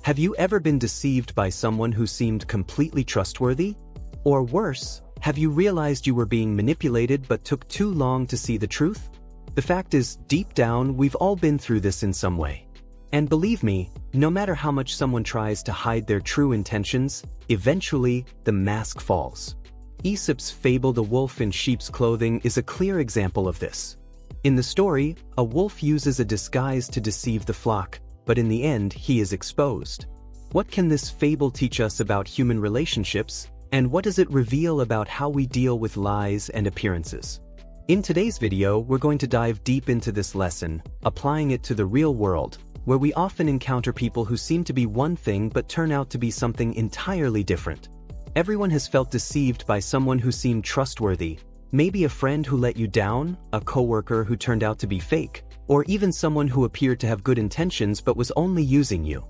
Have you ever been deceived by someone who seemed completely trustworthy? Or worse, have you realized you were being manipulated but took too long to see the truth? The fact is, deep down, we've all been through this in some way. And believe me, no matter how much someone tries to hide their true intentions, eventually, the mask falls. Aesop's fable The Wolf in Sheep's Clothing is a clear example of this. In the story, a wolf uses a disguise to deceive the flock, but in the end, he is exposed. What can this fable teach us about human relationships, and what does it reveal about how we deal with lies and appearances? In today's video, we're going to dive deep into this lesson, applying it to the real world, where we often encounter people who seem to be one thing but turn out to be something entirely different. Everyone has felt deceived by someone who seemed trustworthy, maybe a friend who let you down, a coworker who turned out to be fake, or even someone who appeared to have good intentions but was only using you.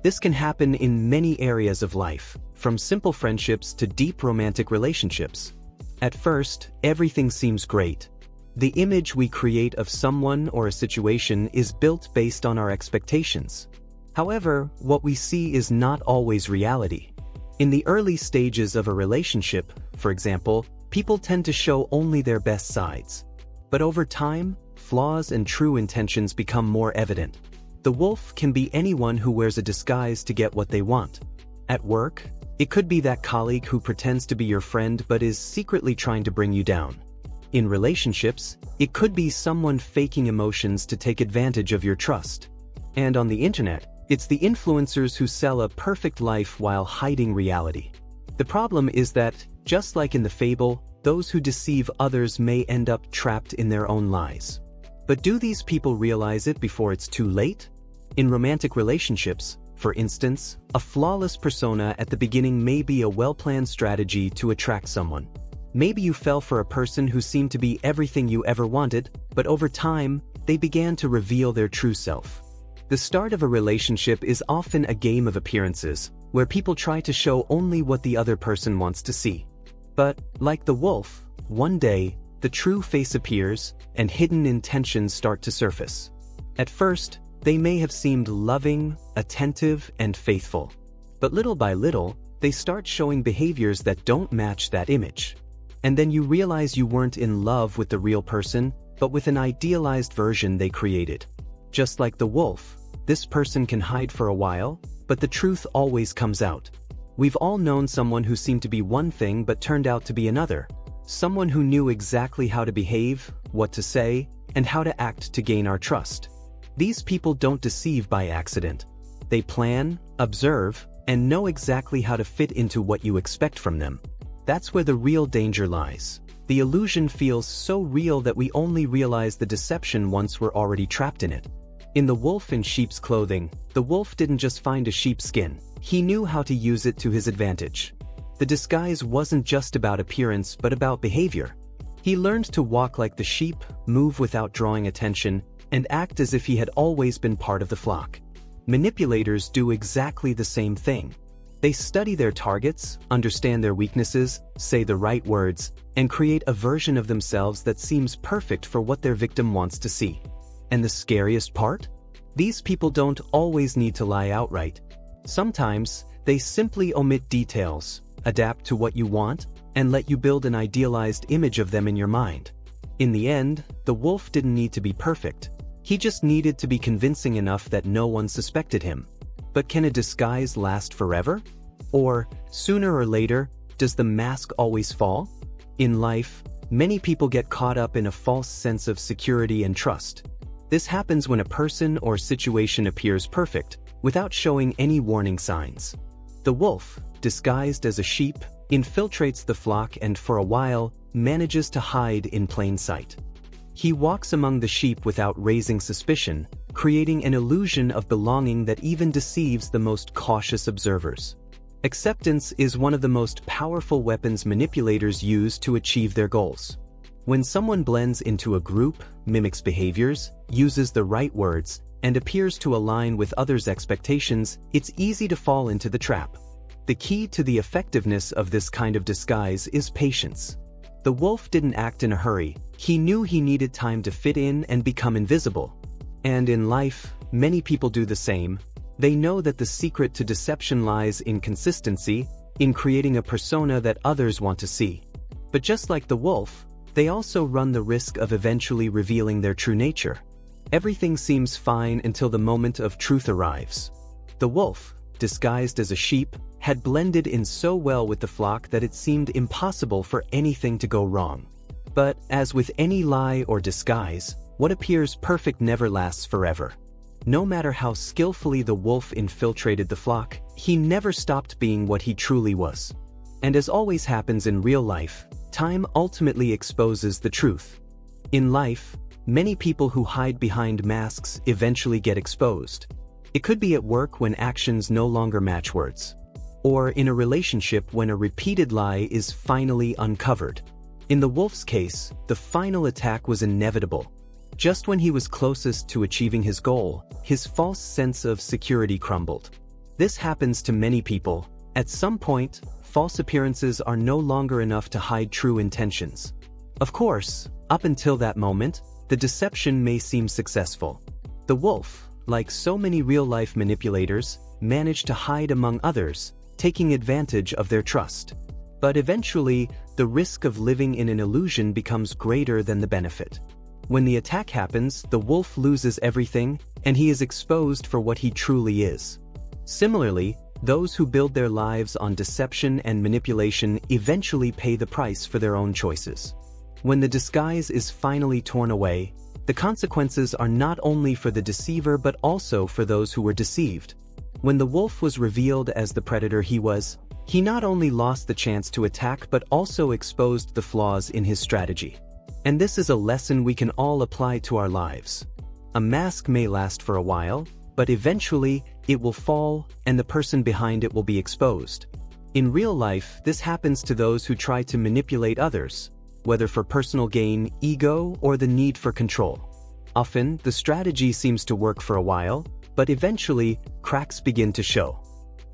This can happen in many areas of life, from simple friendships to deep romantic relationships. At first, everything seems great. The image we create of someone or a situation is built based on our expectations. However, what we see is not always reality. In the early stages of a relationship, for example, people tend to show only their best sides. But over time, flaws and true intentions become more evident. The wolf can be anyone who wears a disguise to get what they want. At work, it could be that colleague who pretends to be your friend but is secretly trying to bring you down. In relationships, it could be someone faking emotions to take advantage of your trust. And on the internet, it's the influencers who sell a perfect life while hiding reality. The problem is that, just like in the fable, those who deceive others may end up trapped in their own lies. But do these people realize it before it's too late? In romantic relationships, for instance, a flawless persona at the beginning may be a well-planned strategy to attract someone. Maybe you fell for a person who seemed to be everything you ever wanted, but over time, they began to reveal their true self. The start of a relationship is often a game of appearances, where people try to show only what the other person wants to see. But, like the wolf, one day, the true face appears, and hidden intentions start to surface. At first, they may have seemed loving, attentive, and faithful. But little by little, they start showing behaviors that don't match that image. And then you realize you weren't in love with the real person, but with an idealized version they created. Just like the wolf, this person can hide for a while, but the truth always comes out. We've all known someone who seemed to be one thing but turned out to be another. Someone who knew exactly how to behave, what to say, and how to act to gain our trust. These people don't deceive by accident. They plan, observe, and know exactly how to fit into what you expect from them. That's where the real danger lies. The illusion feels so real that we only realize the deception once we're already trapped in it. In The Wolf in Sheep's Clothing, the wolf didn't just find a sheep's skin. He knew how to use it to his advantage. The disguise wasn't just about appearance but about behavior. He learned to walk like the sheep, move without drawing attention, and act as if he had always been part of the flock. Manipulators do exactly the same thing. They study their targets, understand their weaknesses, say the right words, and create a version of themselves that seems perfect for what their victim wants to see. And the scariest part? These people don't always need to lie outright. Sometimes, they simply omit details, adapt to what you want, and let you build an idealized image of them in your mind. In the end, the wolf didn't need to be perfect. He just needed to be convincing enough that no one suspected him. But can a disguise last forever? Or, sooner or later, does the mask always fall? In life, many people get caught up in a false sense of security and trust. This happens when a person or situation appears perfect, without showing any warning signs. The wolf, disguised as a sheep, infiltrates the flock and for a while, manages to hide in plain sight. He walks among the sheep without raising suspicion, creating an illusion of belonging that even deceives the most cautious observers. Acceptance is one of the most powerful weapons manipulators use to achieve their goals. When someone blends into a group, mimics behaviors, uses the right words, and appears to align with others' expectations, it's easy to fall into the trap. The key to the effectiveness of this kind of disguise is patience. The wolf didn't act in a hurry. He knew he needed time to fit in and become invisible. And in life, many people do the same. They know that the secret to deception lies in consistency, in creating a persona that others want to see. But just like the wolf, they also run the risk of eventually revealing their true nature. Everything seems fine until the moment of truth arrives. The wolf, disguised as a sheep, had blended in so well with the flock that it seemed impossible for anything to go wrong. But, as with any lie or disguise, what appears perfect never lasts forever. No matter how skillfully the wolf infiltrated the flock, he never stopped being what he truly was. And as always happens in real life, time ultimately exposes the truth. In life, many people who hide behind masks eventually get exposed. It could be at work when actions no longer match words. Or in a relationship when a repeated lie is finally uncovered. In the wolf's case, the final attack was inevitable. Just when he was closest to achieving his goal, his false sense of security crumbled. This happens to many people. At some point, false appearances are no longer enough to hide true intentions. Of course, up until that moment, the deception may seem successful. The wolf, like so many real-life manipulators, managed to hide among others, taking advantage of their trust. But eventually, the risk of living in an illusion becomes greater than the benefit. When the attack happens, the wolf loses everything, and he is exposed for what he truly is. Similarly, those who build their lives on deception and manipulation eventually pay the price for their own choices. When the disguise is finally torn away, the consequences are not only for the deceiver but also for those who were deceived. When the wolf was revealed as the predator he not only lost the chance to attack but also exposed the flaws in his strategy. And this is a lesson we can all apply to our lives. A mask may last for a while, but eventually it will fall and the person behind it will be exposed. In real life, this happens to those who try to manipulate others, whether for personal gain, ego, or the need for control. Often, the strategy seems to work for a while, but eventually, cracks begin to show.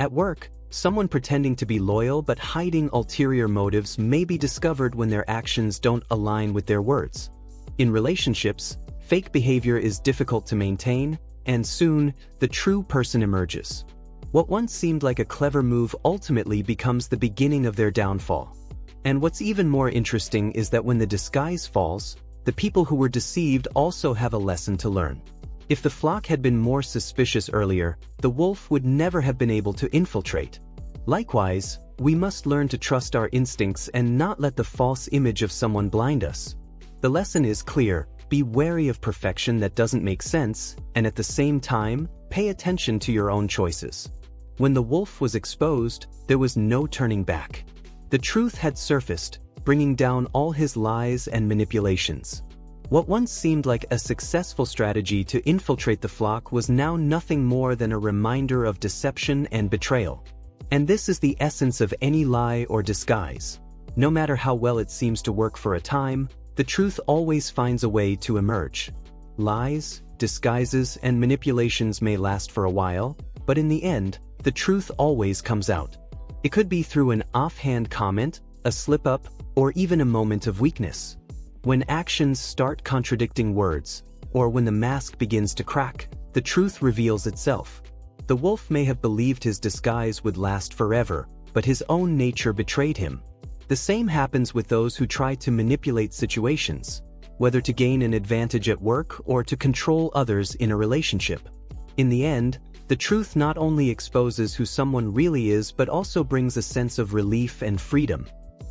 At work, someone pretending to be loyal but hiding ulterior motives may be discovered when their actions don't align with their words. In relationships, fake behavior is difficult to maintain, and soon, the true person emerges. What once seemed like a clever move ultimately becomes the beginning of their downfall. And what's even more interesting is that when the disguise falls, the people who were deceived also have a lesson to learn. If the flock had been more suspicious earlier, the wolf would never have been able to infiltrate. Likewise, we must learn to trust our instincts and not let the false image of someone blind us. The lesson is clear: be wary of perfection that doesn't make sense, and at the same time, pay attention to your own choices. When the wolf was exposed, there was no turning back. The truth had surfaced, bringing down all his lies and manipulations. What once seemed like a successful strategy to infiltrate the flock was now nothing more than a reminder of deception and betrayal. And this is the essence of any lie or disguise. No matter how well it seems to work for a time, the truth always finds a way to emerge. Lies, disguises, and manipulations may last for a while, but in the end, the truth always comes out. It could be through an offhand comment, a slip-up, or even a moment of weakness. When actions start contradicting words, or when the mask begins to crack, the truth reveals itself. The wolf may have believed his disguise would last forever, but his own nature betrayed him. The same happens with those who try to manipulate situations, whether to gain an advantage at work or to control others in a relationship. In the end, the truth not only exposes who someone really is but also brings a sense of relief and freedom.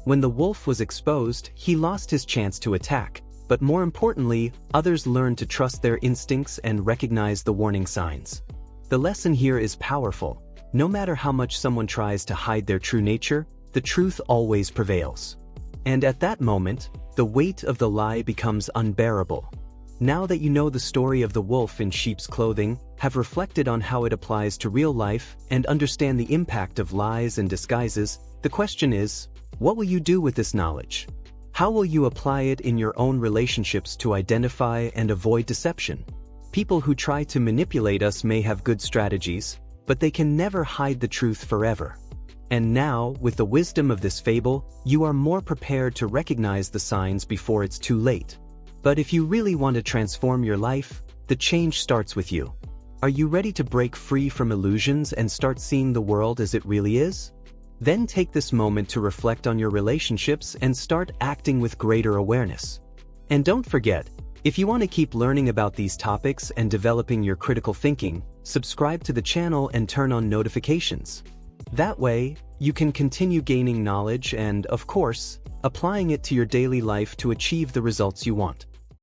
When the wolf was exposed, he lost his chance to attack, but more importantly, others learned to trust their instincts and recognize the warning signs. The lesson here is powerful. No matter how much someone tries to hide their true nature, the truth always prevails. And at that moment, the weight of the lie becomes unbearable. Now that you know the story of the wolf in sheep's clothing, have reflected on how it applies to real life, and understand the impact of lies and disguises, the question is, what will you do with this knowledge? How will you apply it in your own relationships to identify and avoid deception? People who try to manipulate us may have good strategies, but they can never hide the truth forever. And now, with the wisdom of this fable, you are more prepared to recognize the signs before it's too late. But if you really want to transform your life, the change starts with you. Are you ready to break free from illusions and start seeing the world as it really is? Then take this moment to reflect on your relationships and start acting with greater awareness. And don't forget, if you want to keep learning about these topics and developing your critical thinking, subscribe to the channel and turn on notifications. That way, you can continue gaining knowledge and, of course, applying it to your daily life to achieve the results you want.